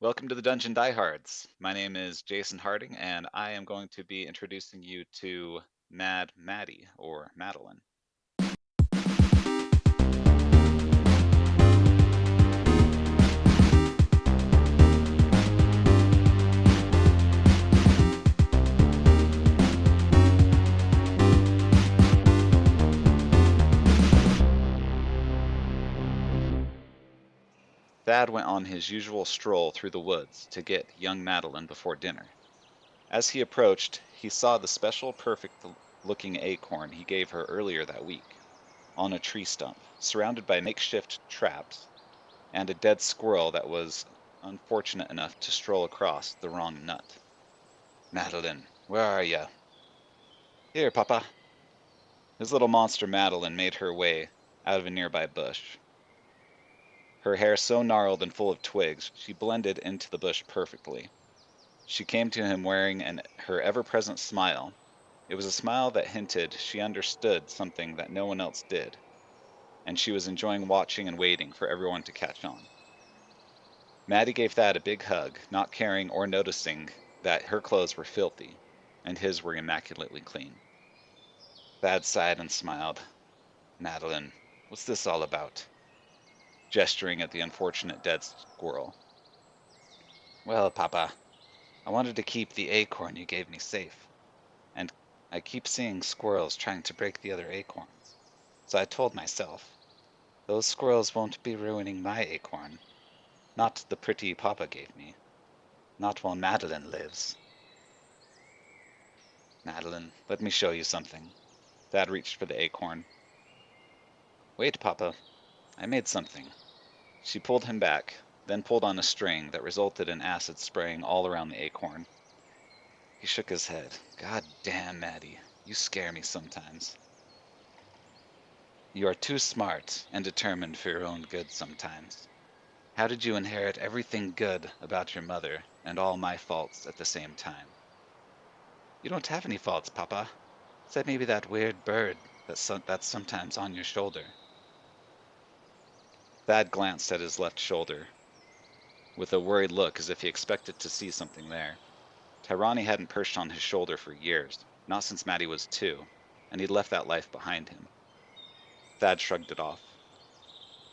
Welcome to the Dungeon Diehards. My name is Jason Harding, and I am going to be introducing you to Maddie, or Madeline. Thad went on his usual stroll through the woods to get young Madeline before dinner. As he approached, he saw the special perfect looking acorn he gave her earlier that week, on a tree stump, surrounded by makeshift traps, and a dead squirrel that was unfortunate enough to stroll across the wrong nut. Madeline, where are you? Here, Papa. His little monster Madeline made her way out of a nearby bush. Her hair so gnarled and full of twigs, she blended into the bush perfectly. She came to him wearing her ever-present smile. It was a smile that hinted she understood something that no one else did, and she was enjoying watching and waiting for everyone to catch on. Maddie gave Thad a big hug, not caring or noticing that her clothes were filthy, and his were immaculately clean. Thad sighed and smiled. Madeline, what's this all about? Gesturing at the unfortunate dead squirrel. Well, Papa, I wanted to keep the acorn you gave me safe, and I keep seeing squirrels trying to break the other acorns. So I told myself, those squirrels won't be ruining my acorn, not the pretty Papa gave me, not while Madeline lives. Madeline, let me show you something. Thad reached for the acorn. Wait, Papa, I made something. She pulled him back, then pulled on a string that resulted in acid spraying all around the acorn. He shook his head. God damn, Maddie, you scare me sometimes. You are too smart and determined for your own good sometimes. How did you inherit everything good about your mother and all my faults at the same time? You don't have any faults, Papa. Except maybe that weird bird that's sometimes on your shoulder. Thad glanced at his left shoulder with a worried look as if he expected to see something there. Tyrani hadn't perched on his shoulder for years, not since Maddie was 2, and he'd left that life behind him. Thad shrugged it off.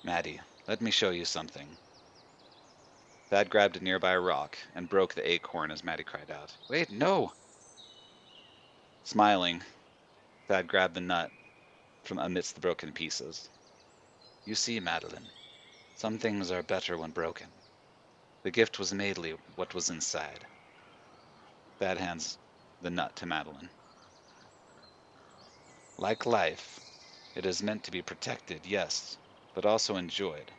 Maddie, let me show you something. Thad grabbed a nearby rock and broke the acorn as Maddie cried out, Wait, no! Smiling, Thad grabbed the nut from amidst the broken pieces. You see, Madeline, some things are better when broken. The gift was mainly what was inside. Thad hands the nut to Madeline. Like life, it is meant to be protected, yes, but also enjoyed.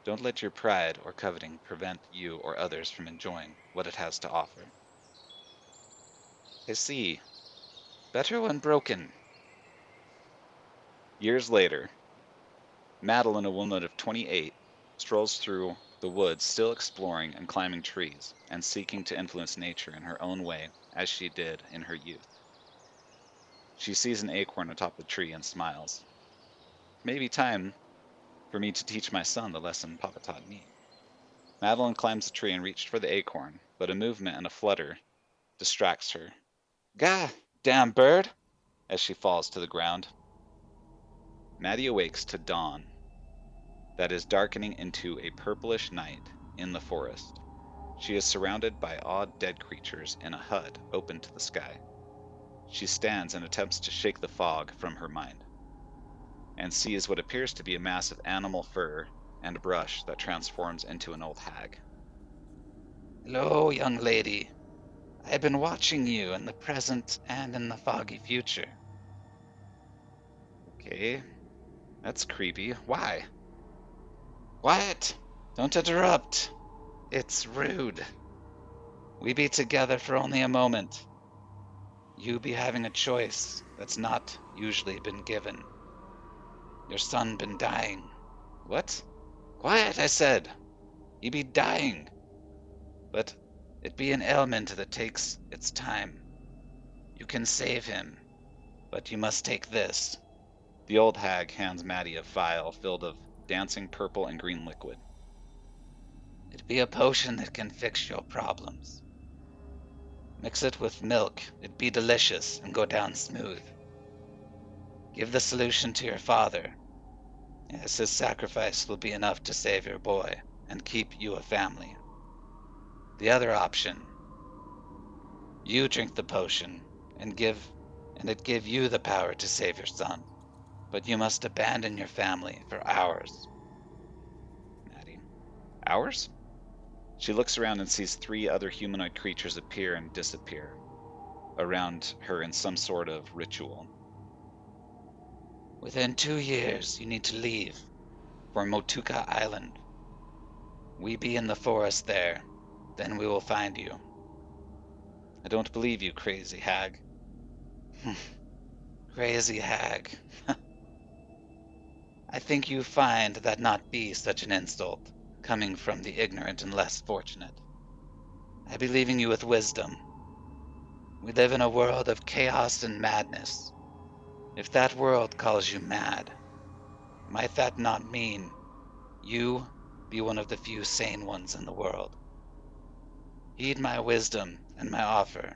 Don't let your pride or coveting prevent you or others from enjoying what it has to offer. I see. Better when broken. Years later, Madeline, a woman of 28, strolls through the woods still exploring and climbing trees and seeking to influence nature in her own way as she did in her youth. She sees an acorn atop the tree and smiles. It may be time for me to teach my son the lesson Papa taught me. Madeline climbs the tree and reached for the acorn, but a movement and a flutter distracts her. Gah, damn bird! As she falls to the ground. Maddie awakes to dawn that is darkening into a purplish night in the forest. She is surrounded by odd dead creatures in a hut open to the sky. She stands and attempts to shake the fog from her mind, and sees what appears to be a mass of animal fur and brush that transforms into an old hag. Hello, young lady. I've been watching you in the present and in the foggy future. Okay, that's creepy. Why? Quiet! Don't interrupt. It's rude. We be together for only a moment. You be having a choice that's not usually been given. Your son been dying. What? Quiet, I said. He be dying. But it be an ailment that takes its time. You can save him, but you must take this. The old hag hands Maddie a vial filled of dancing purple and green liquid. It'd be a potion that can fix your problems. Mix it with milk, it'd be delicious and go down smooth. Give the solution to your father. Yes, his sacrifice will be enough to save your boy and keep you a family. The other option, you drink the potion and it give you the power to save your son. But you must abandon your family for ours. Maddie. Ours? She looks around and sees 3 other humanoid creatures appear and disappear around her in some sort of ritual. Within 2 years, you need to leave for Motuka Island. We be in the forest there. Then we will find you. I don't believe you, crazy hag. Crazy hag. I think you find that not be such an insult, coming from the ignorant and less fortunate. I be leaving you with wisdom. We live in a world of chaos and madness. If that world calls you mad, might that not mean you be one of the few sane ones in the world? Heed my wisdom and my offer.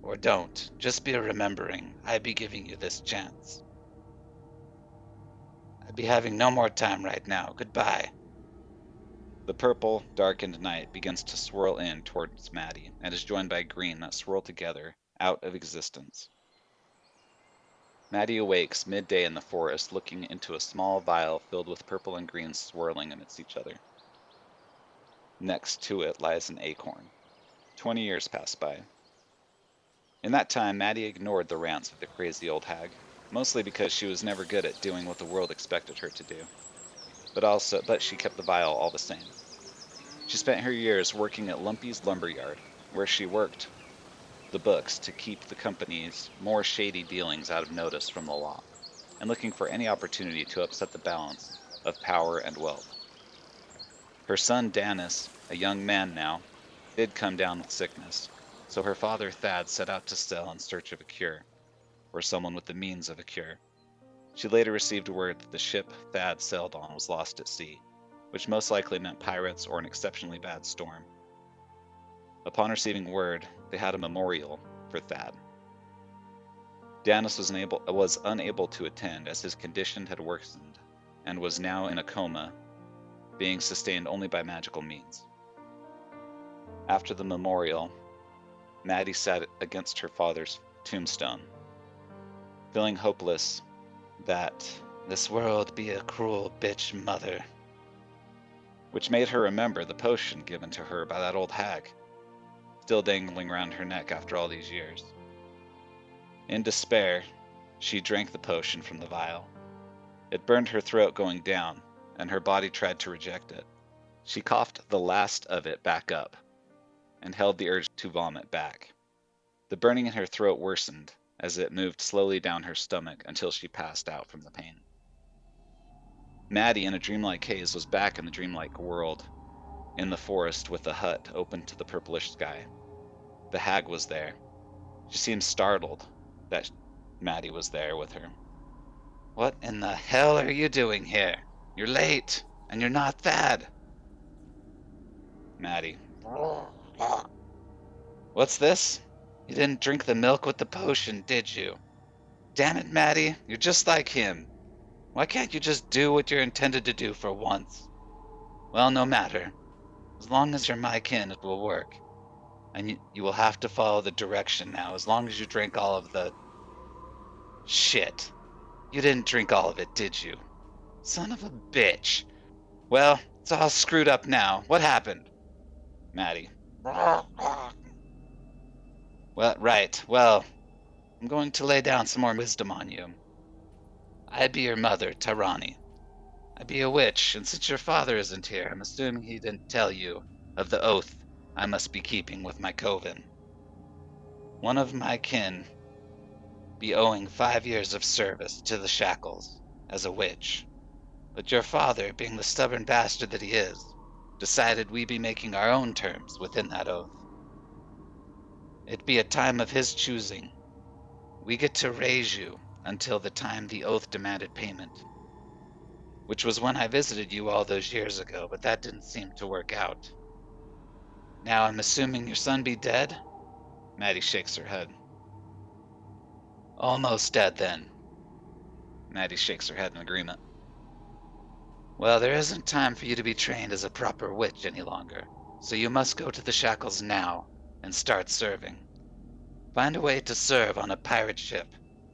Or don't. Just be remembering I be giving you this chance. I be having no more time right now. Goodbye. The purple, darkened night begins to swirl in towards Maddie and is joined by green that swirl together out of existence. Maddie awakes midday in the forest looking into a small vial filled with purple and green swirling amidst each other. Next to it lies an acorn. 20 years pass by. In that time, Maddie ignored the rants of the crazy old hag, mostly because she was never good at doing what the world expected her to do. But she kept the vial all the same. She spent her years working at Lumpy's lumberyard, where she worked the books to keep the company's more shady dealings out of notice from the law, and looking for any opportunity to upset the balance of power and wealth. Her son Danis, a young man now, did come down with sickness, so her father Thad set out to sail in search of a cure, or someone with the means of a cure. She later received word that the ship Thad sailed on was lost at sea, which most likely meant pirates or an exceptionally bad storm. Upon receiving word, they had a memorial for Thad. Danis was unable to attend as his condition had worsened and was now in a coma, being sustained only by magical means. After the memorial, Maddie sat against her father's tombstone, feeling hopeless that This world be a cruel bitch mother. which made her remember the potion given to her by that old hag, still dangling around her neck after all these years. In despair, she drank the potion from the vial. It burned her throat going down, and her body tried to reject it. She coughed the last of it back up, and held the urge to vomit back. The burning in her throat worsened as it moved slowly down her stomach until she passed out from the pain. Maddie, in a dreamlike haze, was back in the dreamlike world, in the forest with the hut open to the purplish sky. The hag was there. She seemed startled that Maddie was there with her. What in the hell are you doing here? You're late, and you're not Thad. Maddie. What's this? You didn't drink the milk with the potion, did you? Damn it, Maddie, you're just like him. Why can't you just do what you're intended to do for once? Well, no matter. As long as you're my kin, it will work. And you will have to follow the direction now, as long as you drink all of the... Shit. You didn't drink all of it, did you? Son of a bitch. Well, it's all screwed up now. What happened? Maddie. Well, right. Well, I'm going to lay down some more wisdom on you. I be your mother, Tarani. I be a witch, and since your father isn't here, I'm assuming he didn't tell you of the oath I must be keeping with my coven. One of my kin be owing 5 years of service to the shackles as a witch, but your father, being the stubborn bastard that he is, decided we be making our own terms within that oath. It be a time of his choosing. We get to raise you until the time the oath demanded payment. which was when I visited you all those years ago, but that didn't seem to work out. Now I'm assuming your son be dead? Maddie shakes her head. Almost dead, then. Maddie shakes her head in agreement. Well, there isn't time for you to be trained as a proper witch any longer, so you must go to the shackles now and start serving. Find a way to serve on a pirate ship.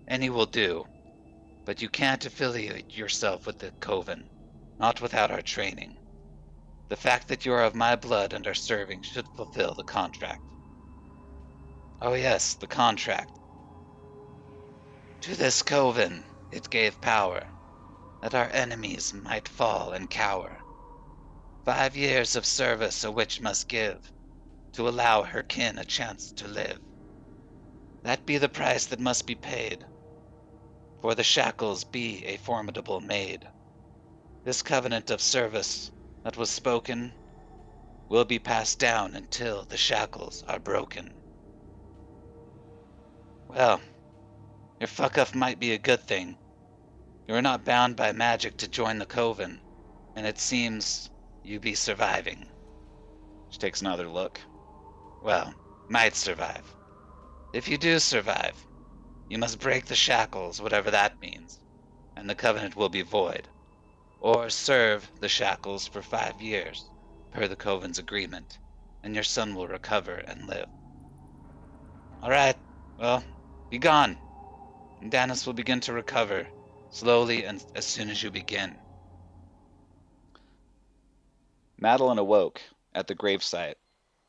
Any will do, but you can't affiliate yourself with the coven, not without our training. The fact that you are of my blood and are serving should fulfill the contract. Oh yes, the contract. To this coven it gave power, that our enemies might fall and cower. 5 years of service a witch must give, to allow her kin a chance to live. That be the price that must be paid, for the shackles be a formidable maid. This covenant of service that was spoken will be passed down until the shackles are broken. Well, your fuck-up might be a good thing. You are not bound by magic to join the coven, and it seems you be surviving. She takes another look. Well, might survive. If you do survive, you must break the shackles, whatever that means, and the covenant will be void. Or serve the shackles for 5 years, per the coven's agreement, and your son will recover and live. All right, well, be gone, and Dennis will begin to recover, slowly and as soon as you begin. Madeline awoke at the gravesite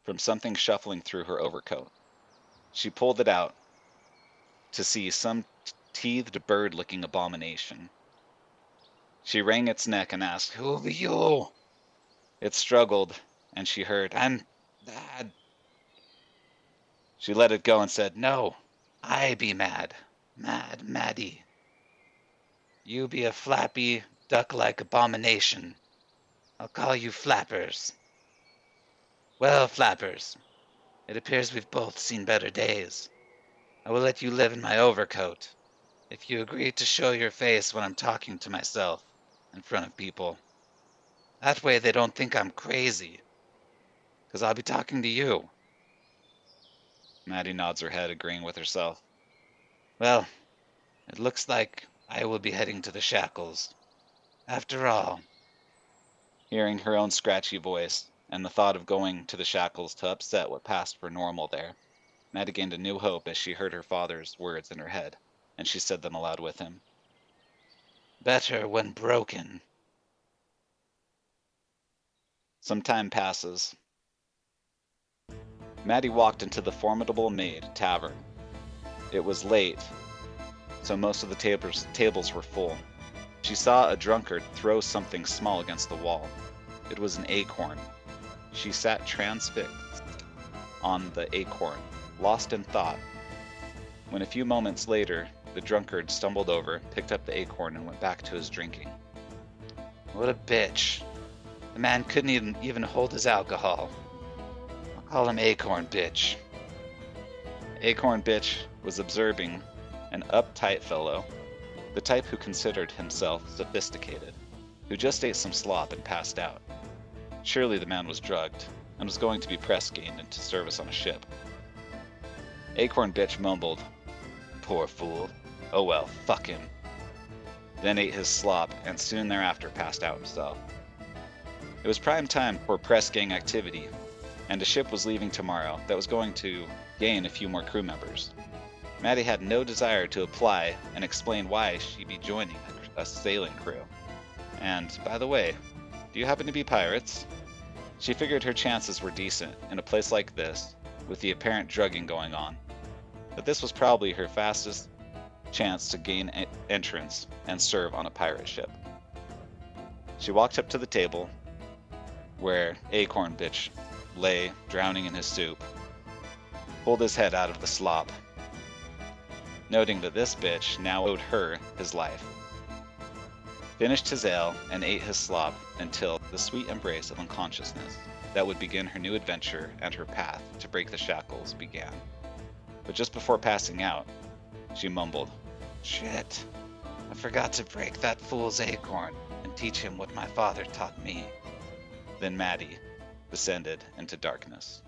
from something shuffling through her overcoat. She pulled it out to see some teethed bird-looking abomination. She wrung its neck and asked, Who be you? It struggled, and she heard, I'm mad. She let it go and said, No, I be mad. Mad Maddie. You be a flappy, duck-like abomination. I'll call you Flappers. Well, Flappers, it appears we've both seen better days. I will let you live in my overcoat, if you agree to show your face when I'm talking to myself, in front of people. That way they don't think I'm crazy, 'cause I'll be talking to you. Maddie nods her head, agreeing with herself. Well, it looks like I will be heading to the shackles. After all, Hearing her own scratchy voice, and the thought of going to the shackles to upset what passed for normal there, Maddie gained a new hope as she heard her father's words in her head, and she said them aloud with him. better when broken. Some time passes. Maddie walked into the Formidable Maid tavern. It was late, so most of the tables were full. She saw a drunkard throw something small against the wall. It was an acorn. She sat transfixed on the acorn, lost in thought, when a few moments later the drunkard stumbled over, picked up the acorn, and went back to his drinking. What a bitch. The man couldn't even hold his alcohol. I'll call him Acorn Bitch. Acorn Bitch was observing an uptight fellow, the type who considered himself sophisticated, who just ate some slop and passed out. Surely the man was drugged, and was going to be press ganged into service on a ship. Acorn Bitch mumbled, "Poor fool. Oh well, fuck him." Then ate his slop, and soon thereafter passed out himself. It was prime time for press gang activity, and a ship was leaving tomorrow that was going to gain a few more crew members. Maddie had no desire to apply and explain why she'd be joining a sailing crew. And, by the way, do you happen to be pirates? She figured her chances were decent in a place like this, with the apparent drugging going on. But this was probably her fastest chance to gain entrance and serve on a pirate ship. She walked up to the table, where Acorn Bitch lay drowning in his soup, pulled his head out of the slop, noting that this bitch now owed her his life, finished his ale, and ate his slop until the sweet embrace of unconsciousness that would begin her new adventure and her path to break the shackles began. But just before passing out, she mumbled, Shit. I forgot to break that fool's acorn and and teach him what my father taught me. Then Maddie descended into darkness.